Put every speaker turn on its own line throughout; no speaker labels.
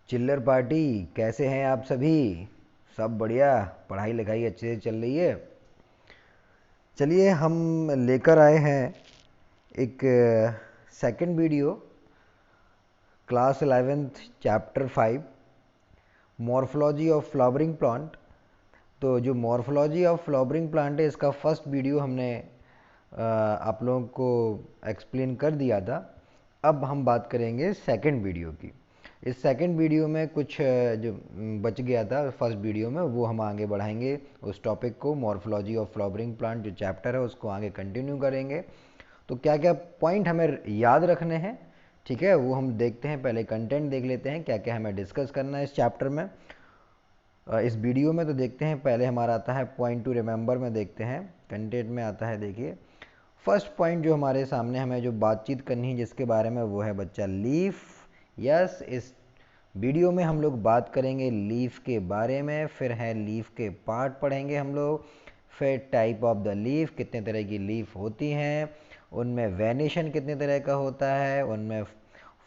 चिल्लर पार्टी, कैसे हैं आप सभी? सब बढ़िया? पढ़ाई लिखाई अच्छे से चल रही है? चलिए हम लेकर आए हैं एक second video, class 11th chapter 5, morphology of flowering plant. तो जो मॉर्फोलॉजी ऑफ फ्लावरिंग प्लांट है, इसका फर्स्ट वीडियो हमने आप लोगों को एक्सप्लेन कर दिया था। अब हम बात करेंगे सेकंड वीडियो की। इस सेकंड वीडियो में कुछ जो बच गया था फर्स्ट वीडियो में, वो हम आगे बढ़ाएंगे उस टॉपिक को। मॉर्फोलॉजी ऑफ फ्लावरिंग प्लांट जो चैप्टर है उसको आगे कंटिन्यू करेंगे। तो क्या क्या पॉइंट हमें याद रखने हैं, ठीक है, वो हम देखते हैं। पहले कंटेंट देख लेते हैं, क्या क्या हमें डिस्कस करना है इस चैप्टर में, इस वीडियो में। तो देखते हैं, पहले हमारा आता है पॉइंट टू रिमेंबर में। देखते हैं कंटेंट में आता है, देखिए फर्स्ट पॉइंट जो हमारे सामने हमें जो बातचीत करनी है जिसके बारे में, वो है बच्चा लीफ। यस, इस वीडियो में हम लोग बात करेंगे लीफ के बारे में। फिर है लीफ के पार्ट पढ़ेंगे हम लोग। फिर टाइप ऑफ द लीफ, कितने तरह की लीफ होती हैं, उनमें वेनेशन कितने तरह का होता है, उनमें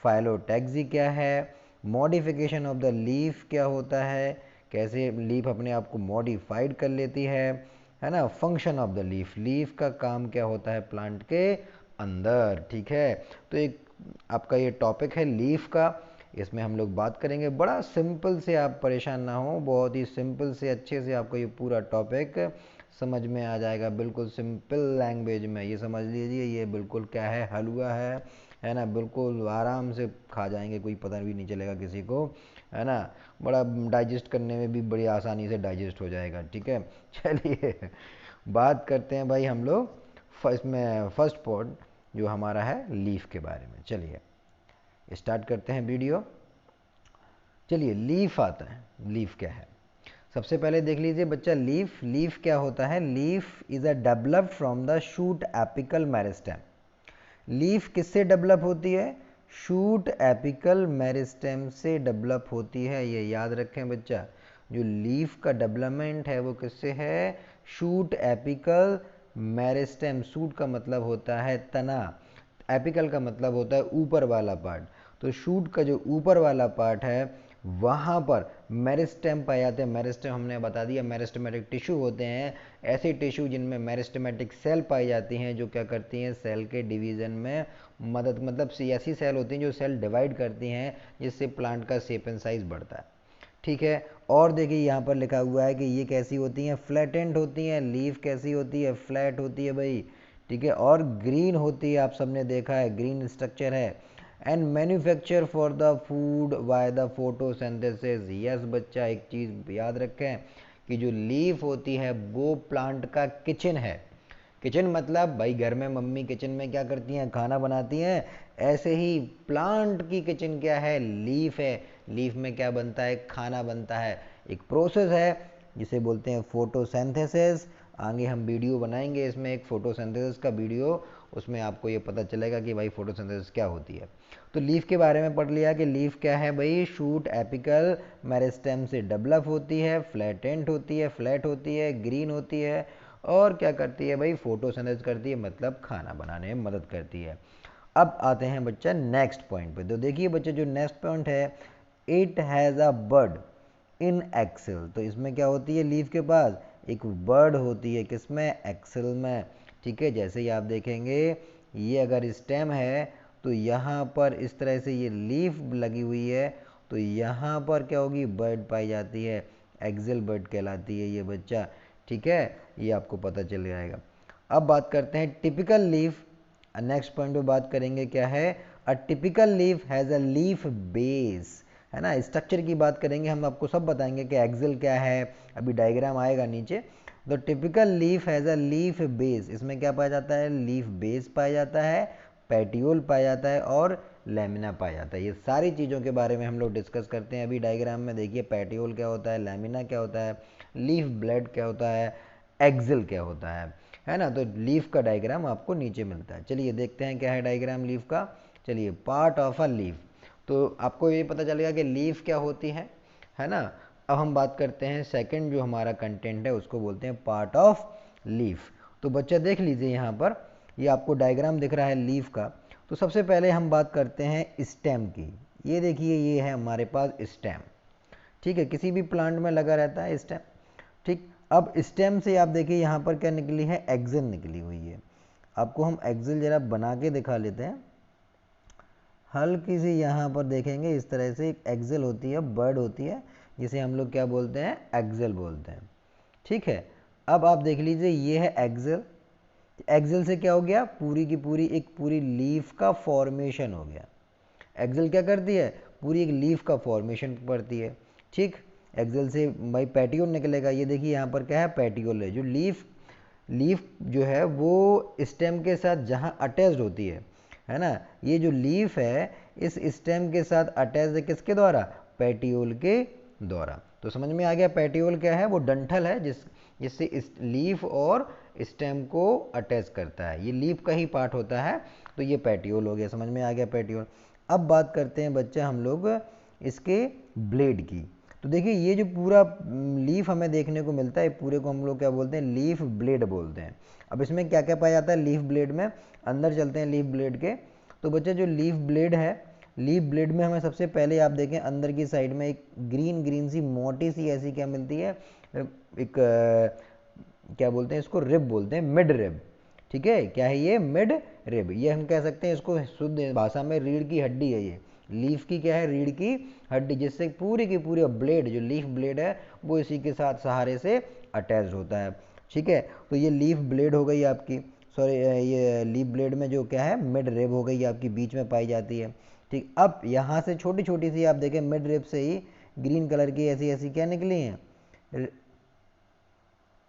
फाइलोटैक्सी क्या है, मॉडिफिकेशन ऑफ द लीफ क्या होता है, कैसे लीफ अपने आप को मॉडिफाइड कर लेती है ना। Function of the leaf, leaf का काम क्या होता है प्लांट के अंदर, ठीक है। तो एक आपका ये टॉपिक है लीफ का, इसमें हम लोग बात करेंगे। बड़ा सिंपल से, आप परेशान ना हो, बहुत ही सिंपल से अच्छे से आपको ये पूरा टॉपिक समझ में आ जाएगा, बिल्कुल सिंपल लैंग्वेज में। ये समझ लीजिए, ये बिल्कुल क्या है, हलवा है ना। बिल्कुल आराम से खा जाएंगे, कोई पता भी नहीं चलेगा किसी को, है ना। बड़ा डाइजेस्ट करने में भी बड़ी आसानी से डाइजेस्ट हो जाएगा, ठीक है। चलिए बात करते हैं भाई हम लोग फर्स्ट पॉइंट जो हमारा है लीफ के बारे में। चलिए स्टार्ट करते हैं वीडियो। चलिए लीफ आता है, लीफ क्या है सबसे पहले देख लीजिए बच्चा। लीफ, लीफ क्या होता है? Leaf is a developed from the shoot apical meristem. Leaf किससे डेवलप होती है? शूट एपिकल मेरिस्टेम से डेवलप होती है, ये याद रखें बच्चा। जो लीफ का डेवलपमेंट है वो किससे है? Shoot apical meristem. शूट का मतलब होता है तना, एपिकल का मतलब होता है ऊपर वाला पार्ट। तो शूट का जो ऊपर वाला पार्ट है वहाँ पर मेरिस्टेम पाए जाते हैं। मेरिस्टेम हमने बता दिया, मेरिस्टेमेटिक टिश्यू होते हैं, ऐसे टिश्यू जिनमें मेरिस्टेमेटिक सेल पाई जाती हैं, जो क्या करती हैं सेल के डिवीज़न में मदद, मतलब ऐसी सेल होती हैं जो सेल डिवाइड करती हैं, जिससे प्लांट का शेप एंड साइज बढ़ता है, ठीक है। और देखिए यहाँ पर लिखा हुआ है कि ये कैसी होती हैं? फ्लैटेंड होती हैं। लीफ कैसी होती है? फ्लैट होती है भाई, ठीक है। और ग्रीन होती है, आप सबने देखा है, ग्रीन स्ट्रक्चर है। And manufacture for the food by the photosynthesis. Yes बच्चा, एक चीज़ याद रखें कि जो लीफ होती है वो प्लांट का किचन है। किचन मतलब भाई घर में मम्मी किचन में क्या करती हैं? खाना बनाती हैं। ऐसे ही प्लांट की किचन क्या है? लीफ है। लीफ में क्या बनता है? खाना बनता है। एक प्रोसेस है जिसे बोलते हैं फोटोसिंथेसिस। आगे हम वीडियो बनाएंगे इसमें एक फोटोसिंथेसिस का वीडियो, उसमें आपको ये पता चलेगा कि भाई फोटोसिंथेसिस क्या होती है। तो लीफ के बारे में पढ़ लिया कि लीफ क्या है भाई। शूट एपिकल मेरिस्टेम से डेवलप होती है, फ्लैटेंट होती है, फ्लैट होती है, ग्रीन होती है, और क्या करती है भाई? फोटोसिंथेसिस करती है, मतलब खाना बनाने में मदद करती है। अब आते हैं बच्चा नेक्स्ट पॉइंट पे। तो देखिए बच्चा, जो नेक्स्ट पॉइंट है, it has a bird in axil. तो इसमें क्या होती है? लीफ के पास एक बर्ड होती है, किसमें? एक्सेल में, ठीक है। जैसे ही आप देखेंगे, ये अगर स्टेम है तो यहाँ पर इस तरह से ये लीफ लगी हुई है, तो यहाँ पर क्या होगी? बर्ड पाई जाती है, एक्सेल बर्ड कहलाती है ये बच्चा, ठीक है। ये आपको पता चल जाएगा। अब बात करते हैं टिपिकल लीफ। नेक्स्ट पॉइंट पे बात करेंगे, क्या है? A typical leaf has a leaf base, है ना। स्ट्रक्चर की बात करेंगे, हम आपको सब बताएंगे कि एक्सेल क्या है, अभी डायग्राम आएगा नीचे। तो typical leaf has a leaf base, इसमें क्या पाया जाता है? लीफ बेस पाया जाता है, पेटियोल पाया जाता है, और लैमिना पाया जाता है। ये सारी चीज़ों के बारे में हम लोग डिस्कस करते हैं अभी डायग्राम में। देखिए पेटियोल क्या होता है, लैमिना क्या होता है, लीफ ब्लेड क्या होता है, एक्सेल क्या होता है ना। तो लीफ का डायग्राम आपको नीचे मिलता है। चलिए देखते हैं क्या है डायग्राम लीफ का। चलिए, पार्ट ऑफ अ लीफ। तो आपको ये पता चलेगा कि लीफ क्या होती है ना। अब हम बात करते हैं सेकंड जो हमारा कंटेंट है, उसको बोलते हैं पार्ट ऑफ लीफ। तो बच्चा देख लीजिए यहाँ पर, ये आपको डायग्राम दिख रहा है लीफ का। तो सबसे पहले हम बात करते हैं स्टेम की। ये देखिए ये है हमारे पास स्टेम। ठीक है, किसी भी प्लांट में लगा रहता है स्टेम। ठीक, अब स्टेम से आप देखिए यहाँ पर क्या निकली है, एक्सिल निकली हुई है। आपको हम एक्सिल जरा बना के दिखा लेते हैं। हल्की सी यहाँ पर देखेंगे इस तरह से एक एक्सिल होती है, बर्ड होती है, जिसे हम लोग क्या बोलते हैं, एक्सिल बोलते हैं। ठीक है, अब आप देख लीजिए ये है एक्सिल। एक्सिल से क्या हो गया, पूरी की पूरी एक पूरी लीफ का फॉर्मेशन हो गया। एक्सिल क्या करती है, पूरी एक लीफ का फॉर्मेशन करती है। ठीक, एक्सिल से भाई पेटियोल निकलेगा। ये देखिए यहाँ पर क्या है, पेटियोल है। जो लीफ जो है वो स्टेम के साथ जहाँ अटैच्ड होती है ना। ये जो लीफ है इस स्टेम के साथ अटैच्ड है, किसके द्वारा, पेटियोल के द्वारा। तो समझ में आ गया, पेटियोल क्या है, वो डंठल है जिससे इस लीफ और स्टेम को अटैच करता है। ये लीफ का ही पार्ट होता है, तो ये पेटियोल हो गया। समझ में आ गया पेटियोल। अब बात करते हैं बच्चा हम लोग इसके ब्लेड की। तो देखिए ये जो पूरा लीफ हमें देखने को मिलता है, पूरे को हम लोग क्या बोलते हैं, लीफ ब्लेड बोलते हैं। अब इसमें क्या क्या पाया जाता है लीफ ब्लेड में, अंदर चलते हैं लीफ ब्लेड के। तो बच्चे जो लीफ ब्लेड है, लीफ ब्लेड में हमें सबसे पहले आप देखें अंदर की साइड में एक ग्रीन ग्रीन सी मोटी सी ऐसी क्या मिलती है, एक क्या बोलते हैं इसको, रिब बोलते हैं, मिड रिब। ठीक है, क्या है ये, मिड रिब। ये हम कह सकते हैं इसको शुद्ध भाषा में रीढ़ की हड्डी है। ये लीफ की क्या है, रीढ़ की हड्डी, जिससे पूरी की पूरी ब्लेड, जो लीफ ब्लेड है वो इसी के साथ सहारे से अटैच होता है। ठीक है, तो ये लीफ ब्लेड हो गई आपकी, सॉरी ये लीफ ब्लेड में जो क्या है, मिड रिब हो गई आपकी, बीच में पाई जाती है। ठीक, अब यहाँ से छोटी छोटी सी आप देखें मिड रिब से ही ग्रीन कलर की ऐसी ऐसी क्या निकली हैं,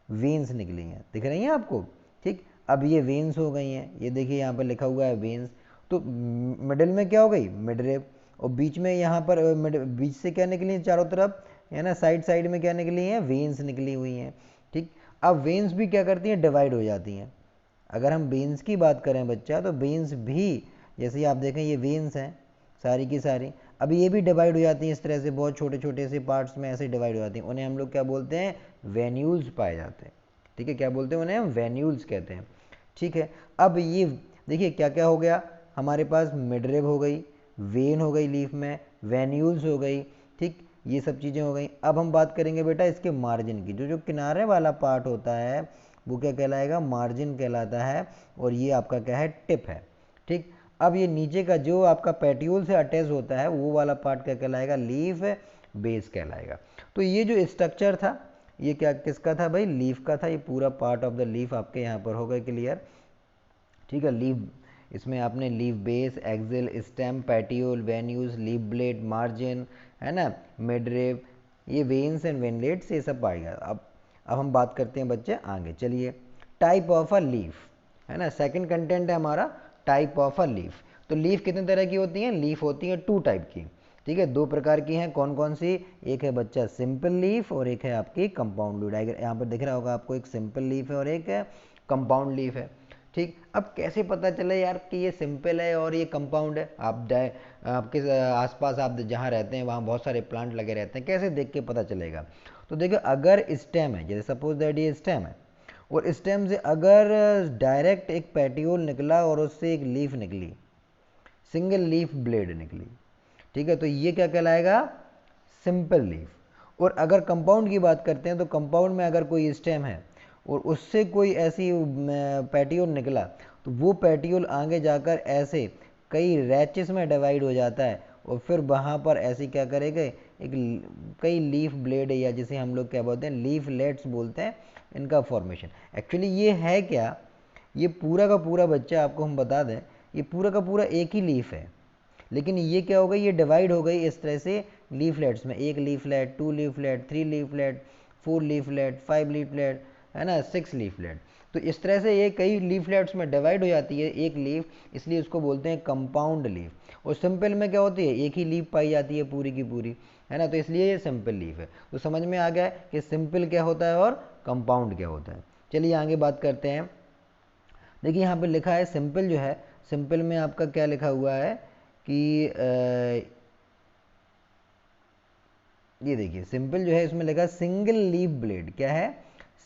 वेन्स निकली हैं, दिख रही हैं आपको। ठीक, अब ये वेन्स हो गई हैं, ये देखिए यहाँ पर लिखा हुआ है वेन्स। तो मिडिल में क्या हो गई, मिड रिब, और बीच में यहाँ पर बीच से क्या निकली है, चारों तरफ है ना, साइड साइड में क्या निकली हैं, वेन्स निकली हुई हैं। ठीक, अब वेन्स भी क्या करती हैं, डिवाइड हो जाती हैं। अगर हम वेन्स की बात करें बच्चा, तो वेन्स भी जैसे आप देखें ये वेन्स हैं सारी की सारी, अब ये भी डिवाइड हो जाती हैं इस तरह से, बहुत छोटे छोटे से पार्ट्स में ऐसे डिवाइड हो जाती हैं। उन्हें हम लोग क्या बोलते हैं, वेन्यूल्स पाए जाते हैं। ठीक है, क्या बोलते हैं उन्हें, हम वेन्यूल्स कहते हैं। ठीक है, अब ये देखिए क्या क्या हो गया हमारे पास, मिडरिब हो गई, वेन हो गई लीफ में, वेन्यूल्स हो गई। ठीक, ये सब चीज़ें हो गई। अब हम बात करेंगे बेटा इसके मार्जिन की। जो जो किनारे वाला पार्ट होता है वो क्या कहलाएगा, मार्जिन कहलाता है, और ये आपका क्या है, टिप है। ठीक, अब ये नीचे का जो आपका पेट्यूल से अटैच होता है वो वाला पार्ट क्या कहलाएगा, लीफ बेस कहलाएगा। तो ये जो स्ट्रक्चर था ये क्या किसका था भाई, लीफ का था। ये पूरा पार्ट ऑफ द लीफ आपके यहाँ पर हो गए क्लियर। ठीक है, लीफ, इसमें आपने leaf base, axil, stem, petiole, venules, leaf blade, margin, है ना, मिडरिब, ये वेन्स एंड वेनलेट्स, ये सब पाएगा। अब हम बात करते हैं बच्चे आगे, चलिए टाइप ऑफ अ लीफ, है ना, सेकंड कंटेंट है हमारा टाइप ऑफ अ लीफ। तो लीफ कितने तरह की होती हैं, लीफ होती है 2 टाइप की। ठीक है, 2 प्रकार की हैं, कौन कौन सी, एक है बच्चा सिंपल लीफ और एक है आपकी कंपाउंड लीफ। यहाँ पर दिख रहा होगा आपको, एक सिंपल लीफ है और एक कंपाउंड लीफ है। ठीक, अब कैसे पता चले यार कि ये सिंपल है और ये कंपाउंड है। आपके आसपास आप जहाँ रहते हैं वहाँ बहुत सारे प्लांट लगे रहते हैं, कैसे देख के पता चलेगा। तो देखिए अगर स्टेम है, जैसे सपोज दैट ये स्टेम है, और स्टेम से अगर डायरेक्ट एक पेटियोल निकला और उससे एक लीफ निकली, सिंगल लीफ ब्लेड निकली, ठीक है, तो ये क्या कहलाएगा, सिंपल लीफ। और अगर कंपाउंड की बात करते हैं तो कंपाउंड में अगर कोई स्टेम है और उससे कोई ऐसी पेटियोल निकला, तो वो पेटियोल आगे जाकर ऐसे कई रैचेस में डिवाइड हो जाता है, और फिर वहाँ पर ऐसी क्या करेंगे, एक कई लीफ ब्लेड, या जिसे हम लोग क्या बोलते हैं, लीफलेट्स बोलते हैं, इनका फॉर्मेशन। एक्चुअली ये है क्या, ये पूरा का पूरा बच्चा आपको हम बता दें, ये पूरा का पूरा एक ही लीफ है, लेकिन ये क्या हो गई, ये डिवाइड हो गई इस तरह से लीफलेट्स में, 1 leaflet, 2 leaflet, 3 leaflet, 4 leaflet, 5 leaflet, है ना, 6 लीफलेट। तो इस तरह से ये कई लीफलेट्स में डिवाइड हो जाती है एक लीफ, इसलिए उसको बोलते हैं कंपाउंड लीफ। और सिंपल में क्या होती है, एक ही लीफ पाई जाती है पूरी की पूरी, है ना, तो इसलिए ये सिंपल लीफ है। तो समझ में आ गया कि सिंपल क्या होता है और कंपाउंड क्या होता है। चलिए आगे बात करते हैं। देखिए यहाँ पर लिखा है सिंपल जो है, सिंपल में आपका क्या लिखा हुआ है कि ये देखिए सिंपल जो है इसमें लिखा है सिंगल लीफ ब्लेड, क्या है,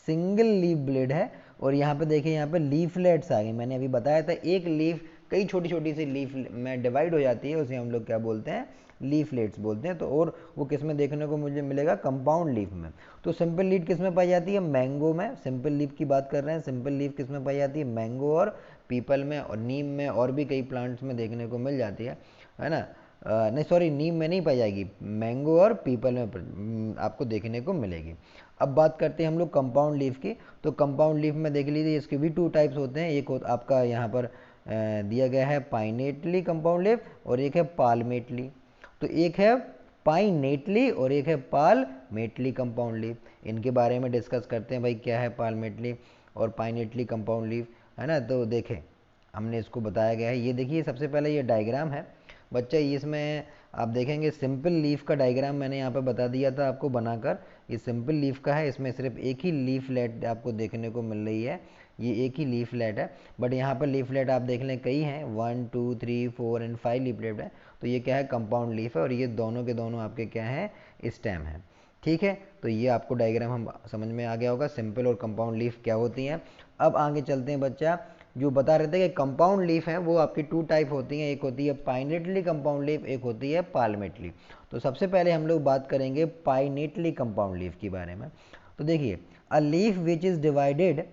सिंगल लीफ ब्लेड है। और यहाँ पे देखिए यहाँ पे लीफलेट्स आ गए, मैंने अभी बताया था एक लीफ कई छोटी छोटी सी लीफ में डिवाइड हो जाती है, उसे हम लोग क्या बोलते हैं, लीफलेट्स बोलते हैं। तो और वो किस में देखने को मुझे मिलेगा, कंपाउंड लीफ में। तो सिंपल लीफ किस में पाई जाती है, मैंगो में। सिंपल लीफ की बात कर रहे हैं, सिंपल लीफ किस में पाई जाती है, मैंगो और पीपल में और नीम में, और भी कई प्लांट्स में देखने को मिल जाती है ना। नहीं सॉरी, नीम में नहीं पाई जाएगी, मैंगो और पीपल में आपको देखने को मिलेगी। अब बात करते हैं हम लोग कंपाउंड लीफ की। तो कंपाउंड लीफ में देख लीजिए, इसके भी 2 टाइप्स होते हैं। एक आपका यहाँ पर दिया गया है पाइनेटली कंपाउंड लीफ, और एक है पालमेटली। तो एक है पाइनेटली और एक है पालमेटली कंपाउंड लीफ। इनके बारे में डिस्कस करते हैं भाई, क्या है पालमेटली और पाइनेटली कंपाउंड लीफ, है ना। तो देखें, हमने इसको बताया गया है। ये देखिए, सबसे पहले ये डायग्राम है बच्चा, इसमें आप देखेंगे सिंपल लीफ का डायग्राम मैंने यहाँ पे बता दिया था आपको बनाकर। ये सिंपल लीफ का है, इसमें सिर्फ एक ही लीफलेट आपको देखने को मिल रही है, ये एक ही लीफलेट है। बट यहाँ पर लीफलेट आप देख लें कई हैं, 1 2 3 4 एंड 5 लीफलेट है। तो ये क्या है, कंपाउंड लीफ है, और ये दोनों के दोनों आपके क्या है, स्टेम है। ठीक है, तो ये आपको डायग्राम हम समझ में आ गया होगा, सिंपल और कंपाउंड लीफ क्या होती हैं। अब आगे चलते हैं बच्चा, जो बता रहे थे कि कंपाउंड लीफ है वो आपकी 2 टाइप होती हैं, एक होती है पाइनेटली कंपाउंड लीफ, एक होती है पालमेटली। तो सबसे पहले हम लोग बात करेंगे पाइनेटली कंपाउंड लीफ के बारे में। तो देखिए, a leaf which is divided,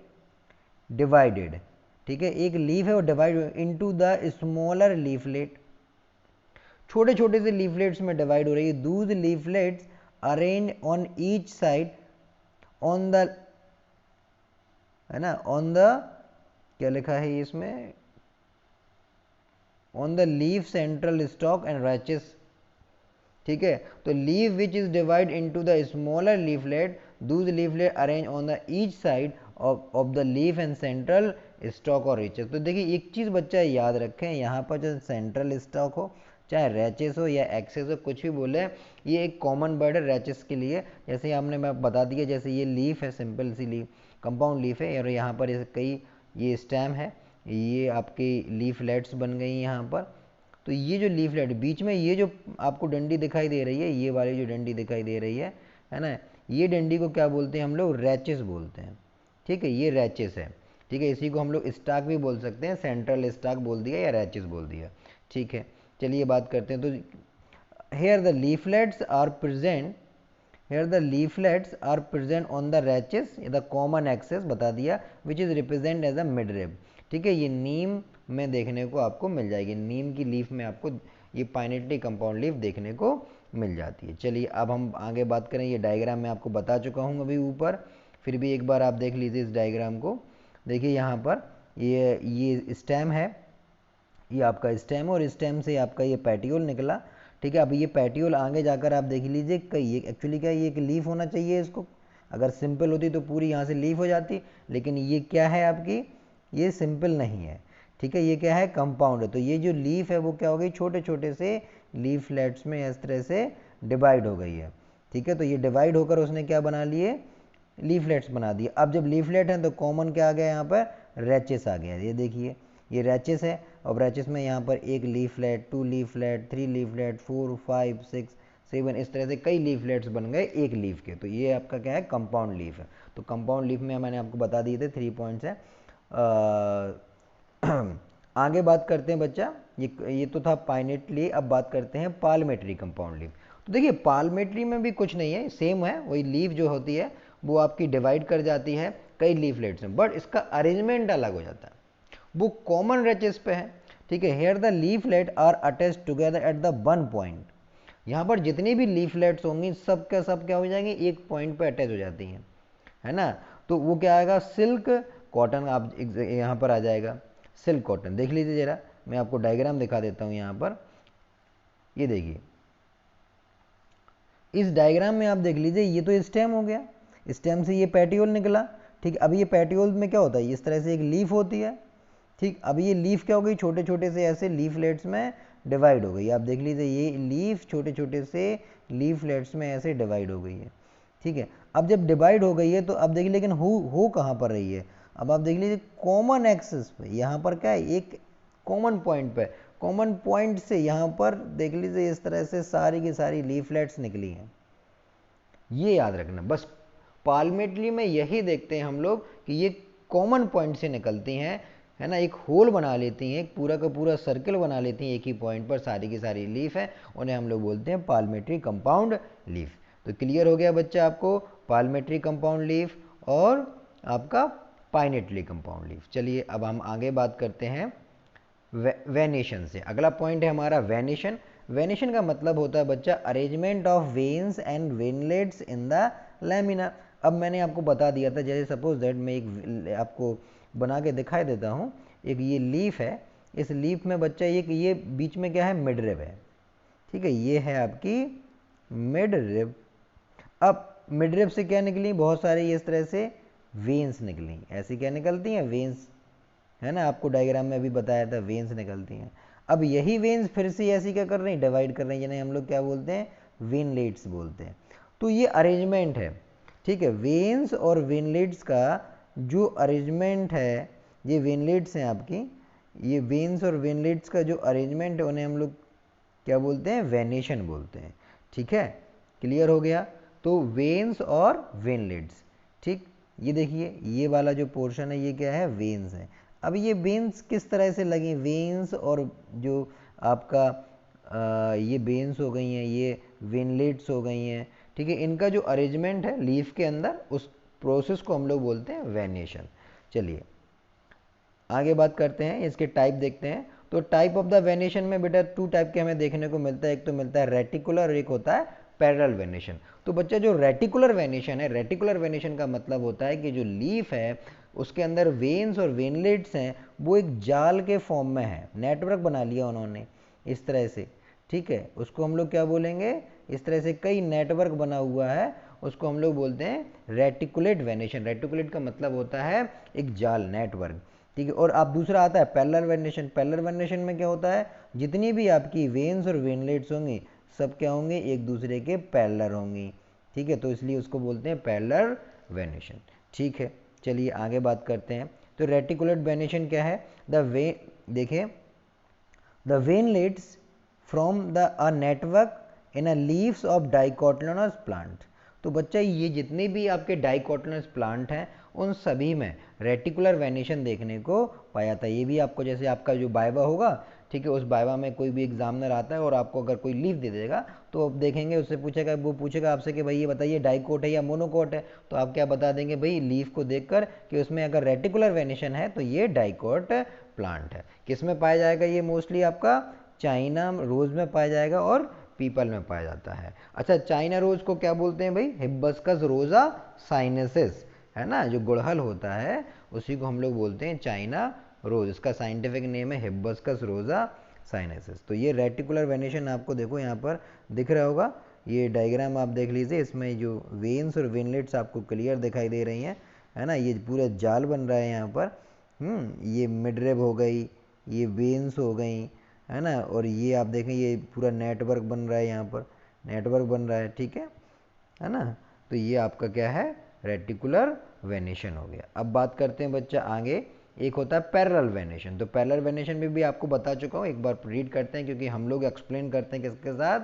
ठीक है, एक लीफ है वो divide into the smaller leaflet, छोटे छोटे से लीफलेट्स में डिवाइड हो रही है। Those leaflets arrange on each side on the, है ना, ऑन द, क्या लिखा है इसमें, on the leaf central stalk and rachis. ठीक है, तो leaf which is divide into the smaller leaflet, those leaflet arrange on the each side of the leaf and central stock और रिचेस। तो देखिए, एक चीज़ बच्चा याद रखें, यहाँ पर जो सेंट्रल स्टॉक हो, चाहे रैचेस हो या एक्सेस हो, कुछ भी बोले, ये एक कॉमन वर्ड है रैचेस के लिए। जैसे आपने मैं बता दिया, जैसे ये लीफ है, सिंपल सी लीफ, कंपाउंड लीफ है, और यहाँ पर कई ये स्टेम है, ये आपकी लीफलेट्स बन गई यहाँ पर। तो ये जो लीफलेट बीच में ये जो आपको डंडी दिखाई दे रही है, ये वाली जो डंडी दिखाई दे रही है ना, ये डंडी को क्या बोलते हैं हम लोग, रैचेस बोलते हैं। ठीक है, ये रैचेस है। ठीक है, इसी को हम लोग स्टाक भी बोल सकते हैं, सेंट्रल स्टाक बोल दिया या रैचेस बोल दिया। ठीक है, चलिए बात करते हैं। तो here the leaflets are present, here the leaflets are present on the rachis, the common axis बता दिया, which is represent as a mid rib. ठीक है, ये नीम में देखने को आपको मिल जाएगी, नीम की लीफ में आपको ये पाइनेटली कंपाउंड लीफ देखने को मिल जाती है। चलिए अब हम आगे बात करें, ये डायग्राम मैं आपको बता चुका हूँ अभी ऊपर, फिर भी एक बार आप देख लीजिए इस डायग्राम को। देखिए यहाँ पर ये स्टेम है, ये आपका स्टेम, और स्टेम से आपका ये पैटियोल निकला। ठीक है, अब ये पैटियोल आगे जाकर आप देख लीजिए, कई एक्चुअली क्या ये एक लीफ होना चाहिए इसको, अगर सिंपल होती तो पूरी यहाँ से लीफ हो जाती, लेकिन ये क्या है आपकी, ये सिंपल नहीं है। ठीक है, ये क्या है, कंपाउंड है। तो ये जो लीफ है वो क्या हो गई, छोटे छोटे से लीफलेट्स में इस तरह से डिवाइड हो गई है। ठीक है, तो ये डिवाइड होकर उसने क्या बना लिए, लीफलेट्स बना दिए। अब जब लीफलेट है तो कॉमन क्या आ गया यहाँ पर, रैचेस आ गया। ये देखिए, ये रैचेस है, और रैचेस में यहाँ पर एक लीफलेट, 2 लीफलेट, 3 लीफलेट, 4 5 6 7, इस तरह से कई लीफलेट्स बन गए एक लीफ के। तो ये आपका क्या है, कंपाउंड लीफ है। तो कंपाउंड लीफ में मैंने आपको बता दिए थे 3 पॉइंट्स है। आगे बात करते हैं बच्चा, ये तो था पाइनेटली, अब बात करते हैं पालमेटरी कंपाउंड लीफ। तो देखिए, पालमेटरी में भी कुछ नहीं है, सेम है, वही लीफ जो होती है वो आपकी डिवाइड कर जाती है कई लीफलेट्स में, बट इसका अरेंजमेंट अलग हो जाता है, वो कॉमन रैचेस पे है। ठीक है, here the leaflet are attach together at the one point. यहाँ पर जितनी भी लीफलेट्स होंगी सब का सब क्या हो जाएंगे, एक पॉइंट पे अटैच हो जाती हैं, है ना। तो वो क्या आएगा, सिल्क कॉटन, आप यहाँ पर आ जाएगा सिल्क कॉटन। देख लीजिए जरा, मैं आपको डायग्राम दिखा देता हूँ यहाँ पर, ये देखिए, इस डायग्राम में आप देख लीजिए, ये तो स्टेम हो गया, स्टेम से ये पैटियोल निकला। ठीक, अब ये पैटियोल में क्या होता है, इस तरह से एक लीफ होती है। ठीक, अब ये लीफ क्या हो गई, छोटे छोटे से ऐसे लीफलेट्स में डिवाइड हो गई। आप देख लीजिए, ये लीफ छोटे छोटे से लीफलेट्स में ऐसे डिवाइड हो गई है। ठीक है, अब जब डिवाइड हो गई है तो अब देखिए, लेकिन हो कहाँ पर रही है, अब आप देख लीजिए कॉमन एक्सिस पे, यहाँ पर क्या है, एक कॉमन पॉइंट पे, कॉमन पॉइंट से यहाँ पर देख लीजिए इस तरह से सारी की सारी लीफलेट्स निकली हैं। ये याद रखना बस, पालमेटली में यही देखते हैं हम लोग कि ये कॉमन पॉइंट से निकलती हैं, है ना, एक होल बना लेती हैं, एक पूरा का पूरा सर्कल बना लेती हैं एक ही पॉइंट पर, सारी की सारी लीफ है, उन्हें हम लोग बोलते हैं पाल्मेट्री कंपाउंड लीफ। तो क्लियर हो गया बच्चा आपको पाल्मेट्री कंपाउंड लीफ और आपका पाइनेटली कंपाउंड लीफ। चलिए अब हम आगे बात करते हैं वेनेशन से। अगला पॉइंट है हमारा वेनेशन। वेनेशन का मतलब होता है बच्चा arrangement of veins and veinlets in the lamina. अब मैंने आपको बता दिया था, जैसे सपोज दैट मैं एक आपको बना के दिखाई देता हूँ, एक ये लीफ है, इस लीफ में बच्चा ये बीच में क्या है, मिड रिब है, ठीक है, ये है आपकी मिड रिब। अब मिड रिब से क्या निकली, बहुत सारी इस तरह से वेन्स निकली, ऐसी क्या निकलती हैं, वेन्स, है ना, आपको डायग्राम में अभी बताया था वेन्स निकलती हैं। अब यही वेन्स फिर से ऐसी क्या कर रही हैं, डिवाइड कर रही हैं, जिन्हें हम लोग क्या बोलते हैं, वेनलेट्स बोलते हैं। तो ये अरेंजमेंट है, ठीक है, वेन्स और वेनलेट्स का जो अरेंजमेंट है, ये वेनलेट्स हैं आपकी, ये वेन्स और वेनलेट्स का जो अरेंजमेंट है उन्हें हम लोग क्या बोलते हैं, वेनेशन बोलते हैं। ठीक है, क्लियर हो गया। तो वेन्स और वेनलेट्स, ठीक, ये देखिए ये वाला जो पोर्शन है ये क्या है, वेन्स है। अब ये वेन्स किस तरह से लगी, वेन्स और जो आपका ये वेन्स हो गई हैं, ये वेनलेट्स हो गई हैं, ठीक है, इनका जो अरेंजमेंट है लीफ के अंदर, उस प्रोसेस को हम लोग बोलते हैं वेनेशन। चलिए आगे बात करते हैं, इसके टाइप देखते हैं। तो टाइप ऑफ द वेनेशन में बेटा 2 टाइप के हमें देखने को मिलता है, एक तो मिलता है रेटिकुलर और एक होता है पैरेलल वेनेशन। तो बच्चा जो रेटिकुलर वेनेशन है, रेटिकुलर वेनेशन का मतलब होता है कि जो लीफ है उसके अंदर वेन्स और वेनलेट्स हैं वो एक जाल के फॉर्म में है, नेटवर्क बना लिया उन्होंने इस तरह से, ठीक है, उसको हम लोग क्या बोलेंगे, इस तरह से कई नेटवर्क बना हुआ है, उसको हम लोग बोलते हैं रेटिकुलेट वेनेशन। रेटिकुलेट का मतलब होता है एक जाल, नेटवर्क, ठीक है। और अब दूसरा आता है पैरेलल वेनेशन। पैरेलल वेनेशन में क्या होता है, जितनी भी आपकी वेन्स और वेनलेट्स होंगी सब क्या होंगे, एक दूसरे के पैरेलल होंगी, ठीक है, तो इसलिए उसको बोलते हैं पैरेलल वेनेशन। ठीक है, चलिए आगे बात करते हैं। तो रेटिकुलेट वेनेशन क्या है, देखिए the veinlets from the a network in a leaves of dicotyledonous plant. तो बच्चा ये जितने भी आपके डाइकोटिलेडोनस प्लांट हैं उन सभी में रेटिकुलर वेनेशन देखने को पाया जाता है। ये भी आपको, जैसे आपका जो बाइवा होगा, ठीक है, उस बाइवा में कोई भी एग्जामिनर आता है और आपको अगर कोई लीफ दे देगा तो आप देखेंगे, उससे पूछेगा, वो पूछेगा आपसे कि भाई ये बताइए डाइकोट है या मोनोकोट है, तो आप क्या बता देंगे भाई, लीफ को देखकर कि उसमें अगर रेटिकुलर वेनेशन है तो ये डाइकोट प्लांट है। किस में पाया जाएगा ये, मोस्टली आपका चाइना रोज में पाया जाएगा और पीपल में पाया जाता है। अच्छा, चाइना रोज को क्या बोलते हैं भाई, हिबिस्कस रोजा साइनेसिस, है ना, जो गुड़हल होता है उसी को हम लोग बोलते हैं चाइना रोज, इसका साइंटिफिक नेम है हिबिस्कस रोजा साइनेसिस। तो ये रेटिकुलर वेनेशन आपको देखो यहाँ पर दिख रहा होगा, ये डायग्राम आप देख लीजिए, इसमें जो वेन्स और वेनलेट्स आपको क्लियर दिखाई दे रही हैं, है ना, ये पूरा जाल बन रहा है यहाँ पर। ये मिडरेब हो गई, ये वेन्स हो गई, है ना, और ये आप देखें ये पूरा नेटवर्क बन रहा है, यहाँ पर नेटवर्क बन रहा है, ठीक है ना। तो ये आपका क्या है, रेटिकुलर वेनेशन हो गया। अब बात करते हैं बच्चा आगे, एक होता है पैरेलल वेनेशन। तो पैरेलल वेनेशन में भी आपको बता चुका हूँ, एक बार रीड करते हैं क्योंकि हम लोग एक्सप्लेन करते हैं किसके साथ,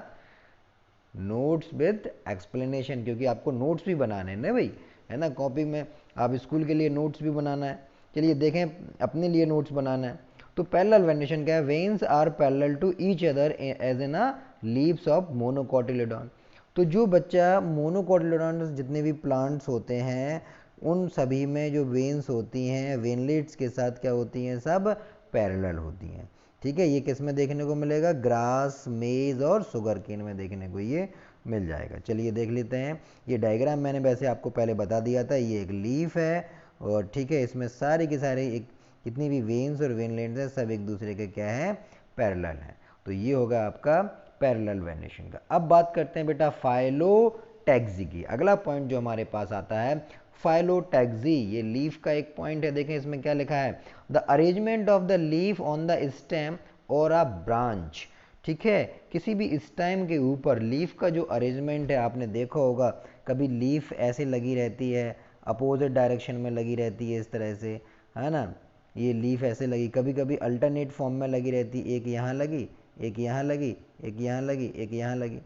नोट्स विद एक्सप्लेनेशन, क्योंकि आपको नोट्स भी बनाने हैं ना भाई, है ना, कॉपी में आप स्कूल के लिए नोट्स भी बनाना है। चलिए देखें, अपने लिए नोट्स बनाना है। तो पैरेलल वेनेशन क्या है, veins are parallel to each other as in a leaves of monocotyledon. तो जो बच्चा मोनोकोटिलेडॉन जितने भी प्लांट्स होते हैं उन सभी में जो वेन्स होती हैं वेनलेट्स के साथ क्या होती हैं, सब पैरेलल होती हैं। ठीक है, ये किस में देखने को मिलेगा, ग्रास, मेज और शुगर केन में देखने को ये मिल जाएगा। चलिए देख लेते हैं, ये डायग्राम मैंने वैसे आपको पहले बता दिया था, ये एक लीफ है और ठीक है, इसमें सारे के सारे एक जितनी भी वेन्स और वेनलेट्स हैं सब एक दूसरे के क्या है, पैरेलल हैं। तो ये होगा आपका पैरेलल वेनेशन का। अब बात करते हैं बेटा फाइलोटैक्सी की। अगला पॉइंट जो हमारे पास आता है फाइलोटैक्सी, ये लीफ का एक पॉइंट है। देखें इसमें क्या लिखा है, the arrangement of the leaf on the stem और अ ब्रांच। ठीक है, किसी भी स्टेम के ऊपर लीफ का जो अरेंजमेंट है, आपने देखा होगा कभी लीफ ऐसे लगी रहती है, अपोजिट डायरेक्शन में लगी रहती है इस तरह से, है ना, ये लीफ ऐसे लगी, कभी कभी अल्टरनेट फॉर्म में लगी रहती, एक यहाँ लगी, एक यहाँ लगी, एक यहाँ लगी, एक यहाँ लगी,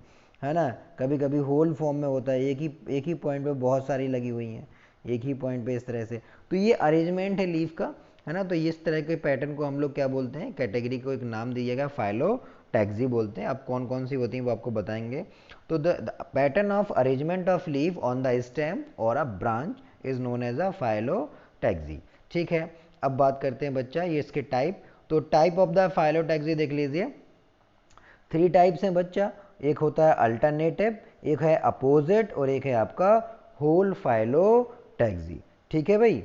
है ना, कभी कभी होल फॉर्म में होता है, एक ही पॉइंट पे बहुत सारी लगी हुई हैं, एक ही पॉइंट पे इस तरह से। तो ये अरेंजमेंट है लीफ का, है ना। तो इस तरह के पैटर्न को हम लोग क्या बोलते हैं, कैटेगरी को एक नाम दीजिएगा, फाइलोटैक्सी बोलते हैं। अब कौन कौन सी होती हैं वो आपको बताएंगे। तो the pattern of arrangement of leaf on the stem और a branch is known as a phyllotaxy. ठीक है, अब बात करते हैं बच्चा ये इसके टाइप। तो टाइप ऑफ द फाइलोटैक्सी देख लीजिए, 3 टाइप्स हैं बच्चा। एक होता है अल्टरनेटिव, एक है अपोजिट, और एक है आपका होल फाइलोटैक्सी। ठीक है भाई।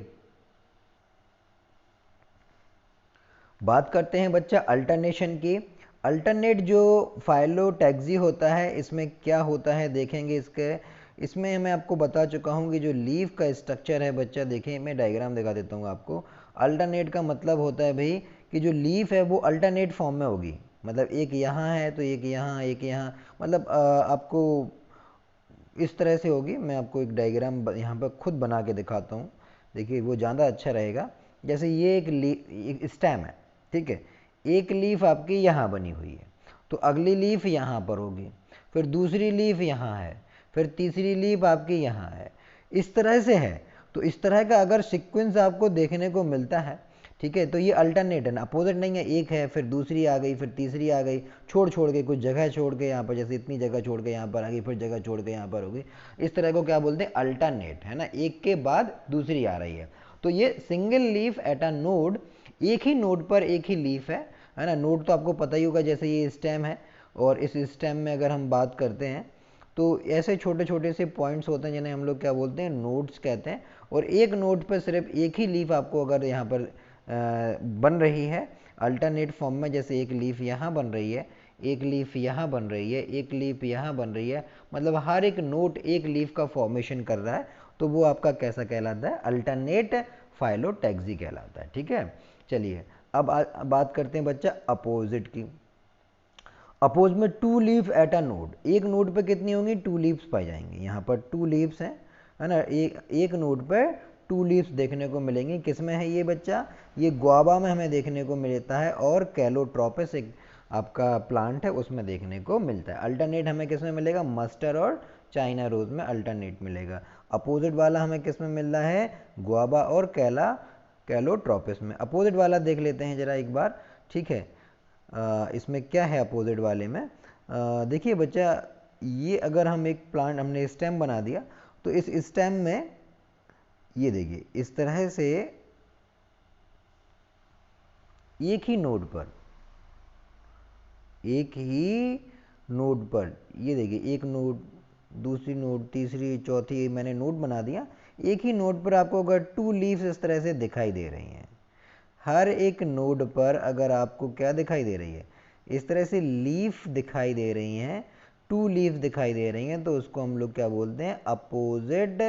बात करते हैं बच्चा अल्टरनेशन की। अल्टरनेट जो फाइलोटैक्सी होता है, इसमें क्या होता है देखेंगे इसके। इसमें मैं आपको बता चुका हूँ कि जो लीफ का स्ट्रक्चर है बच्चा, देखें मैं डायग्राम दिखा देता हूँ आपको। अल्टरनेट का मतलब होता है भाई कि जो लीफ है वो अल्टरनेट फॉर्म में होगी, मतलब एक यहाँ है तो एक यहाँ, एक यहाँ, मतलब आपको इस तरह से होगी। मैं आपको एक डायग्राम यहाँ पर खुद बना के दिखाता हूँ, देखिए वो ज़्यादा अच्छा रहेगा। जैसे ये एक स्टेम है, ठीक है, एक लीफ आपकी यहाँ बनी हुई है, तो अगली लीफ यहाँ पर होगी, फिर दूसरी लीफ यहाँ है, फिर तीसरी लीफ आपकी यहाँ है, इस तरह से है। तो इस तरह का अगर सीक्वेंस आपको देखने को मिलता है, ठीक है, तो ये अल्टरनेट है, अपोजिट नहीं है। एक है, फिर दूसरी आ गई, फिर तीसरी आ गई, छोड़ छोड़ के, कुछ जगह छोड़ के यहाँ पर, जैसे इतनी जगह छोड़ के यहाँ पर आ गई, फिर जगह छोड़ के यहाँ पर होगी। इस तरह को क्या बोलते हैं, अल्टरनेट, है ना, एक के बाद दूसरी आ रही है। तो ये single leaf eight a node, एक ही नोड पर एक ही लीफ है ना। नोड तो आपको पता ही होगा, जैसे ये स्टेम है, और इस स्टेम में अगर हम बात करते हैं तो ऐसे छोटे छोटे से पॉइंट्स होते हैं जिन्हें हम लोग क्या बोलते हैं, नोड्स कहते हैं। और एक नोड पर सिर्फ एक ही लीफ आपको अगर यहाँ पर बन रही है अल्टरनेट फॉर्म में, जैसे एक लीफ यहाँ बन रही है, एक लीफ यहाँ बन रही है, एक लीफ यहाँ बन रही है, मतलब हर एक नोड एक लीफ का फॉर्मेशन कर रहा है, तो वो आपका कैसा कहलाता है, अल्टरनेट फाइलोटैक्सी कहलाता है। ठीक है, चलिए अब बात करते हैं बच्चा अपोजिट की। अपोज में 2 लीफ एट अ नोड, एक नोड पे कितनी होंगी, 2 लीव्स पाई जाएंगी। यहाँ पर 2 लीव्स हैं, है ना, एक नोड पे 2 लीव्स देखने को मिलेंगी। किसमें है ये बच्चा, ये गुआवा में हमें देखने को मिलता है, और कैलोट्रोपिस एक आपका प्लांट है उसमें देखने को मिलता है। अल्टरनेट हमें किसमें मिलेगा, मस्टर्ड और चाइना रोज में अल्टरनेट मिलेगा। अपोजिट वाला हमें किसमें मिल रहा है, गुआवा और कैलोट्रोपिस में। अपोजिट वाला देख लेते हैं जरा एक बार। ठीक है, इसमें क्या है अपोजिट वाले में, देखिए बच्चा, ये अगर हम एक प्लांट, हमने स्टेम बना दिया, तो इस स्टेम में ये देखिए इस तरह से एक ही नोड पर, एक ही नोड पर, ये देखिए एक नोड, दूसरी नोड, तीसरी, चौथी, मैंने नोड बना दिया। एक ही नोड पर आपको अगर 2 लीव्स इस तरह से दिखाई दे रही हैं, हर एक नोड पर अगर आपको क्या दिखाई दे रही है, इस तरह से लीफ दिखाई दे रही हैं, 2 लीफ दिखाई दे रही हैं, तो उसको हम लोग क्या बोलते हैं, अपोजिट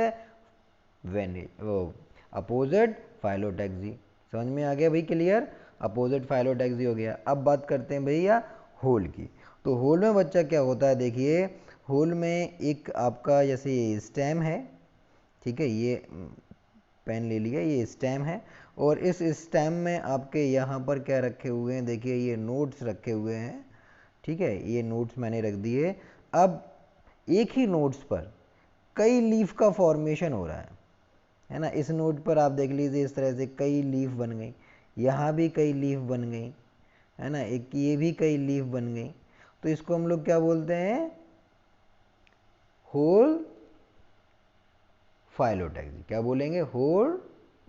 अपोजिट फाइलोटैक्सी। समझ में आ गया भाई, क्लियर, अपोजिट फाइलोटैक्सी हो गया। अब बात करते हैं भैया होल की। तो होल में बच्चा क्या होता है, देखिए होल में एक आपका जैसे स्टेम है, ठीक है, ये पेन ले लिया, ये स्टेम है, और इस स्टेम में आपके यहाँ पर क्या रखे हुए हैं, देखिए ये नोट्स रखे हुए हैं। ठीक है, ये नोट्स मैंने रख दिए। अब एक ही नोट्स पर कई लीफ का फॉर्मेशन हो रहा है ना। इस नोट पर आप देख लीजिए इस तरह से कई लीफ बन गई, यहाँ भी कई लीफ बन गई, है ना, एक ये भी कई लीफ बन गई। तो इसको हम लोग क्या बोलते हैं, होल फाइलोटैक्सी। क्या बोलेंगे, whorl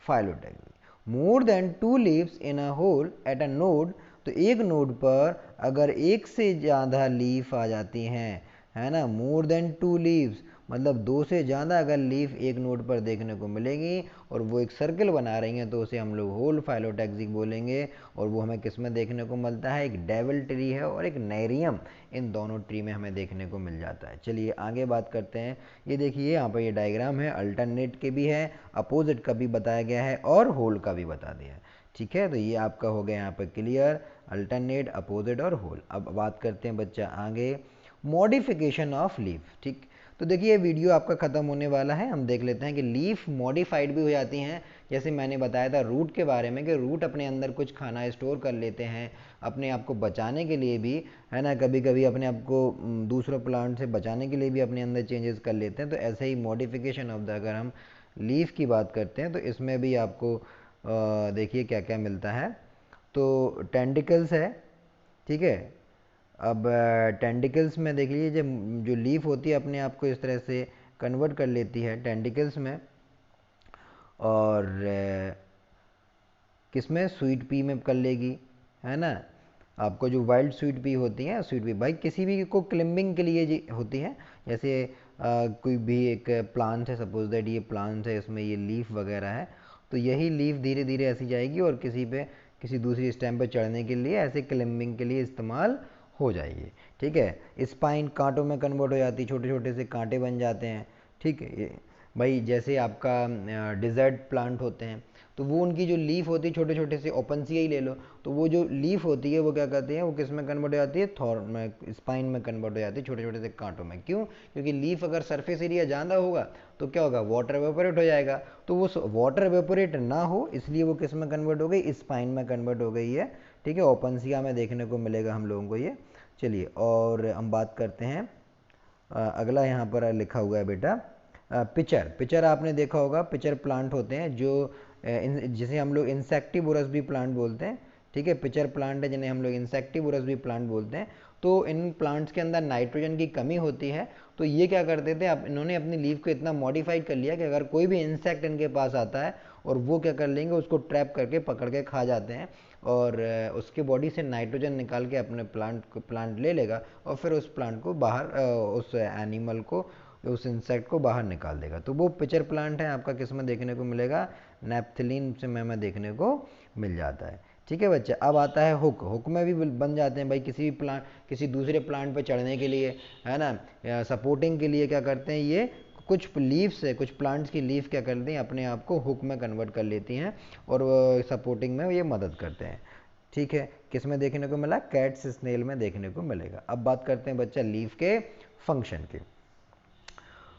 phyllotaxy. More than 2 leaves in a whorl at a node, तो एक नोड पर अगर एक से ज़्यादा लीफ आ जाती हैं, है ना, मोर देन 2 लीव्स, मतलब 2 से ज़्यादा अगर लीफ एक नोड पर देखने को मिलेगी और वो एक सर्कल बना रही हैं, तो उसे हम लोग होल फाइलोटैक्सी बोलेंगे। और वो हमें किस में देखने को मिलता है, एक डेविल ट्री है और एक नेरियम, इन दोनों ट्री में हमें देखने को मिल जाता है। चलिए आगे बात करते हैं। ये देखिए यहाँ पर ये डायग्राम है, अल्टरनेट के भी है, अपोजिट का भी बताया गया है, और होल का भी बता दिया है। ठीक है, तो ये आपका हो गया यहाँ पर क्लियर, अल्टरनेट, अपोजिट और होल। अब बात करते हैं बच्चा आगे, मॉडिफिकेशन ऑफ लीफ। ठीक, तो देखिए ये वीडियो आपका ख़त्म होने वाला है, हम देख लेते हैं कि लीफ मॉडिफाइड भी हो जाती हैं। जैसे मैंने बताया था रूट के बारे में, कि रूट अपने अंदर कुछ खाना स्टोर कर लेते हैं अपने आप को बचाने के लिए भी, है ना, कभी कभी अपने आप को दूसरों प्लांट से बचाने के लिए भी अपने अंदर चेंजेस कर लेते हैं। तो ऐसे ही मॉडिफिकेशन ऑफ द, अगर हम लीफ की बात करते हैं, तो इसमें भी आपको देखिए क्या क्या मिलता है। तो टेंटिकल्स है, ठीक है। अब टेंटिकल्स में देख लीजिए, जब जो लीफ होती है अपने आप को इस तरह से कन्वर्ट कर लेती है टेंटिकल्स में। और किस में, स्वीट पी में कर लेगी, है ना। आपको जो वाइल्ड स्वीट पी होती है, स्वीट पी भाई किसी भी को क्लिम्बिंग के लिए होती है। जैसे कोई भी एक प्लांट है, सपोज दैट ये प्लांट है, इसमें ये लीफ वगैरह है, तो यही लीफ धीरे धीरे ऐसी जाएगी और किसी पे, किसी दूसरी स्टेम पे चढ़ने के लिए, ऐसे क्लिम्बिंग के लिए इस्तेमाल हो जाएगी, ठीक है। स्पाइन कांटों में कन्वर्ट हो जाती है, छोटे छोटे से कांटे बन जाते हैं, ठीक है। भाई जैसे आपका डिज़र्ट प्लांट होते हैं, तो वो उनकी जो लीफ होती है, छोटे छोटे से, ओपनसिया ही ले लो, तो वो जो लीफ होती है वो क्या करती है, वो किस में कन्वर्ट हो जाती है, थॉर्न में, स्पाइन में कन्वर्ट हो जाती है, छोटे छोटे से कांटों में। क्यों? क्योंकि लीफ अगर सरफेस एरिया ज़्यादा होगा तो क्या होगा, वाटर वेपोरेट हो जाएगा। तो वो वाटर वेपोरेट ना हो इसलिए वो किस में कन्वर्ट हो गई, स्पाइन में कन्वर्ट हो गई है, ठीक है। ओपनसिया में देखने को मिलेगा हम लोगों को ये। चलिए और हम बात करते हैं, अगला यहाँ पर लिखा हुआ है बेटा पिचर। पिचर आपने देखा होगा, पिचर प्लांट होते हैं जो जिसे हम लोग इंसेक्टिवोरस भी प्लांट बोलते हैं, ठीक है। पिचर प्लांट है जिन्हें हम लोग इंसेक्टिवोरस भी प्लांट बोलते हैं। तो इन प्लांट्स के अंदर नाइट्रोजन की कमी होती है, तो ये क्या करते थे, अब इन्होंने अपनी लीफ को इतना मॉडिफाइड कर लिया कि अगर कोई भी इंसेक्ट इनके पास आता है और वो क्या कर लेंगे, उसको ट्रैप करके पकड़ के खा जाते हैं, और उसके बॉडी से नाइट्रोजन निकाल के अपने प्लांट ले लेगा, और फिर उस प्लांट को बाहर, उस एनिमल को, उस इंसेक्ट को बाहर निकाल देगा। तो वो पिचर प्लांट है आपका, किस में देखने को मिलेगा, नेप्थिलीन से में देखने को मिल जाता है, ठीक है बच्चे। अब आता है हुक। हुक में भी बन जाते हैं भाई, किसी भी प्लांट, किसी दूसरे प्लांट पे चढ़ने के लिए, है ना, सपोर्टिंग के लिए क्या करते हैं, ये कुछ लीव्स से, कुछ प्लांट्स की लीफ क्या करती हैं, अपने आप को हुक में कन्वर्ट कर लेती हैं और वो सपोर्टिंग में ये मदद करते हैं, ठीक है। किस में देखने को मिला, कैट्स स्नेल में देखने को मिलेगा। अब बात करते हैं बच्चा लीफ के फंक्शन की।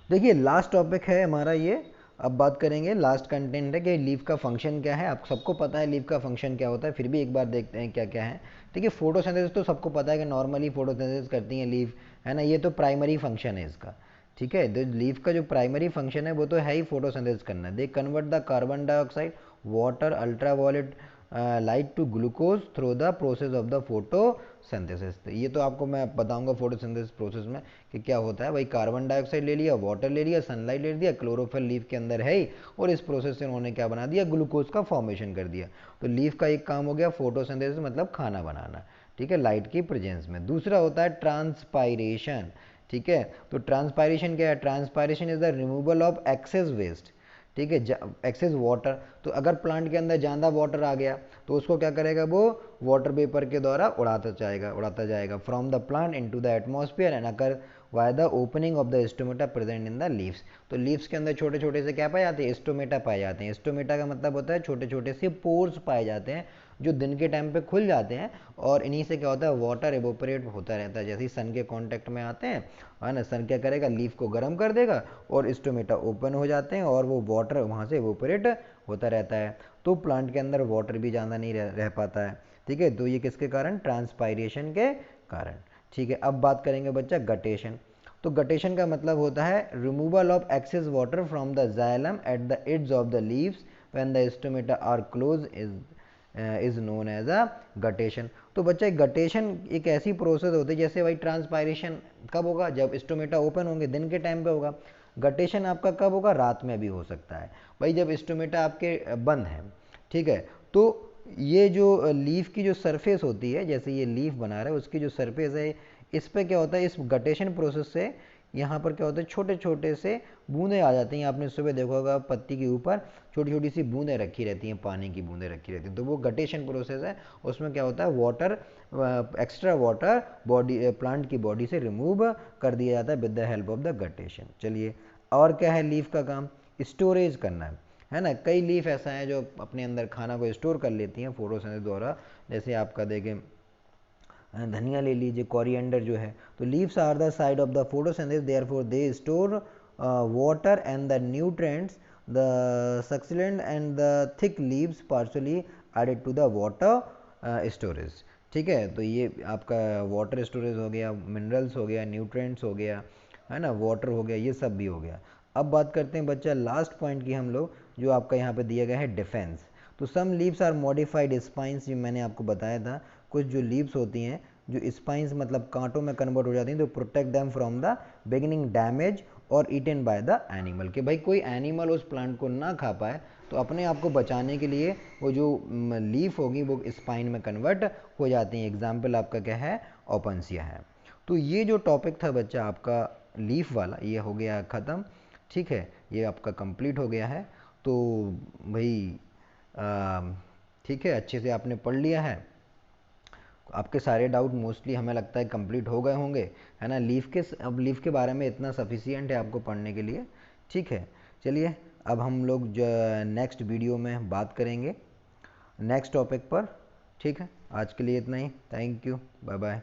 देखिए लास्ट टॉपिक है हमारा ये। अब बात करेंगे, लास्ट कंटेंट है कि लीफ का फंक्शन क्या है। आप सबको पता है लीफ का फंक्शन क्या होता है, फिर भी एक बार देखते हैं क्या क्या है। ठीक है, फोटोसिंथेसिस तो सबको पता है कि नॉर्मली फोटोसिंथेसिस करती है लीफ, है ना, ये तो प्राइमरी फंक्शन है इसका, ठीक है। तो लीफ का जो प्राइमरी फंक्शन है वो तो है ही फोटोसिंथेसिस करना। They convert the carbon dioxide, water, ultraviolet light to glucose through the process of the photosynthesis. तो ये तो आपको मैं बताऊंगा फोटोसिंथेसिस प्रोसेस में कि क्या होता है। भाई कार्बन डाइऑक्साइड ले लिया, वाटर ले लिया, सनलाइट ले लिया, क्लोरोफिल लीफ के अंदर है ही, और इस प्रोसेस से उन्होंने क्या बना दिया, ग्लूकोज का फॉर्मेशन कर दिया। तो लीफ का एक काम हो गया फोटोसिंथेसिस, मतलब खाना बनाना, ठीक है, लाइट की प्रेजेंस में। दूसरा होता है ट्रांसपायरेशन, ठीक है। तो ट्रांसपायरेशन क्या है, transpiration is the removal of excess waste, ठीक है, एक्सेस वाटर। तो अगर प्लांट के अंदर ज़्यादा वाटर आ गया तो उसको क्या करेगा, वो वाटर वेपर के द्वारा उड़ाता जाएगा from the plant into the atmosphere and occur why the opening of the stomata present in the leaves. तो लीव्स के अंदर छोटे छोटे से क्या पाए जाते हैं, स्टोमेटा पाए जाते हैं। स्टोमेटा का मतलब होता है छोटे छोटे से पोर्स पाए जाते हैं जो दिन के टाइम पे खुल जाते हैं, और इन्हीं से क्या होता है, वाटर एवोपरेट होता रहता है। जैसे ही सन के कांटेक्ट में आते हैं, है ना, सन क्या करेगा, लीफ को गर्म कर देगा और स्टोमेटा ओपन हो जाते हैं और वो वाटर वहाँ से एवोपरेट होता रहता है। तो प्लांट के अंदर वाटर भी ज़्यादा नहीं रह पाता है, ठीक है। तो ये किसके कारण, ट्रांसपायरेशन के कारण, ठीक है। अब बात करेंगे बच्चा गटेशन। तो गटेशन का मतलब होता है removal of excess water from the xylem at the edges of the leaves when the stomata are close is known as a guttation. तो बच्चा गटेशन एक ऐसी प्रोसेस होती है, जैसे भाई ट्रांसपायरेशन कब होगा, जब स्टोमेटा ओपन होंगे, दिन के टाइम पे होगा। गटेशन आपका कब होगा, रात में भी हो सकता है भाई, जब स्टोमेटा आपके बंद है, ठीक है। तो ये जो लीफ की जो सरफेस होती है, जैसे ये लीफ बना रहा है, उसकी जो सरफेस है, इस पे क्या होता है, इस गटेशन प्रोसेस से यहाँ पर क्या होता है, छोटे छोटे से बूंदें आ जाती हैं। आपने सुबह देखा होगा पत्ती के ऊपर छोटी छोटी सी बूंदें रखी रहती हैं, पानी की बूंदें रखी रहती हैं, तो वो गटेशन प्रोसेस है। उसमें क्या होता है, water, extra water body, plant की बॉडी से रिमूव कर दिया जाता है with the help of the guttation. चलिए और क्या है लीफ का काम, स्टोरेज करना है ना। कई लीफ ऐसा है जो अपने अंदर खाना को स्टोर कर लेती हैं फोटोसिंथेसिस द्वारा। जैसे आपका देखें धनिया ले लीजिए, कोरिएंडर जो है, तो leaves are the side of the photosynthesis, therefore they store water and the nutrients, the succulent and the thick leaves partially added to the water storage, ठीक है। तो ये आपका वाटर स्टोरेज हो गया, मिनरल्स हो गया, न्यूट्रिएंट्स हो गया, है ना, वाटर हो गया, ये सब भी हो गया। अब बात करते हैं बच्चा लास्ट पॉइंट की हम लोग, जो आपका यहाँ पे दिया गया है डिफेंस। तो तो some leaves are modified spines, जो मैंने आपको बताया था, कुछ जो लीव्स होती हैं जो स्पाइंस मतलब कांटों में कन्वर्ट हो जाती हैं, तो protect them from the beginning damage और ईटन बाय द एनिमल, कि भाई कोई एनिमल उस प्लांट को ना खा पाए, तो अपने आप को बचाने के लिए वो जो लीफ होगी वो स्पाइन में कन्वर्ट हो जाती हैं। एग्जाम्पल आपका क्या है, ओपनसिया है। तो ये जो टॉपिक था बच्चा आपका लीफ वाला, ये हो गया ख़त्म। ठीक है, ये आपका कंप्लीट हो गया है। तो भाई ठीक है, अच्छे से आपने पढ़ लिया है। आपके सारे डाउट मोस्टली हमें लगता है कंप्लीट हो गए होंगे, है ना। अब लीफ के बारे में इतना सफिशियंट है आपको पढ़ने के लिए। ठीक है, चलिए अब हम लोग जो नेक्स्ट वीडियो में बात करेंगे नेक्स्ट टॉपिक पर। ठीक है, आज के लिए इतना ही। Thank you, bye bye.